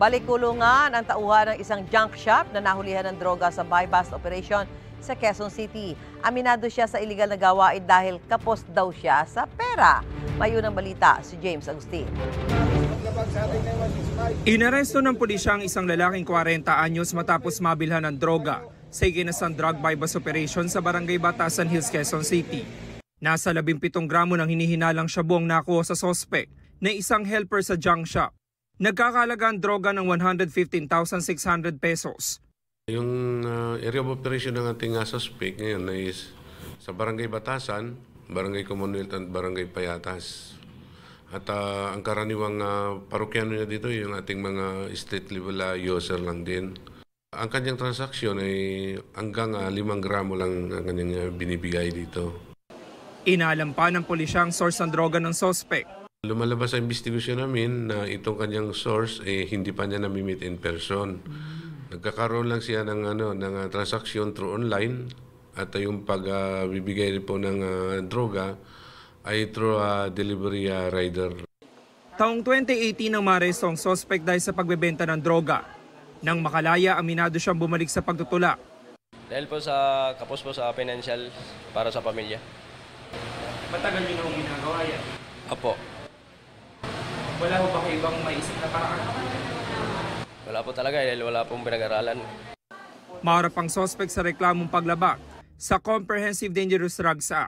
Balik-kulungan ang tauhan ng isang junk shop na nahulihan ng droga sa buy-bust operation sa Quezon City. Aminado siya sa iligal na gawain dahil kapos daw siya sa pera. Mayon ang balita si James Agustin. Inaresto ng pulisya ang isang lalaking 40 anyos matapos mabilhan ng droga sa iginasang drug buy-bust operation sa Barangay Batasan Hills, Quezon City. Nasa 17 gramo ng hinihinalang shabu ang nakuha sa sospek na isang helper sa junk shop. Nagkakalaga ang droga ng 115,600 pesos. Yung area of operation ng ating suspect ngayon is sa Barangay Batasan, Barangay Commonwealth at Barangay Payatas. At ang karaniwang parokyano niya dito yung ating mga state level user lang din. Ang kanyang transaksyon ay hanggang 5 gramo lang ang kanyang binibigay dito. Inalam pa ng pulisya ang source ng droga ng sospek. Lumalabas sa investigasyon namin na itong kanyang source hindi pa niya nami-meet in person. Nagkakaroon lang siya ng transaksyon through online at yung pagbibigay po ng droga ay through delivery rider. Taong 2018 nang maaresto ang sospek dahil sa pagbebenta ng droga. Nang makalaya, aminado siyang bumalik sa pagtutulak. Dahil po sa kapos po sa financial para sa pamilya. Matagal niyo na ginagawa yan? Apo. Wala ho ba kayo ibang maisip na paraan? Wala po talaga dahil wala pong pinag-aralan. Maharap ang sospek sa reklamong paglabag sa Comprehensive Dangerous Drugs Act.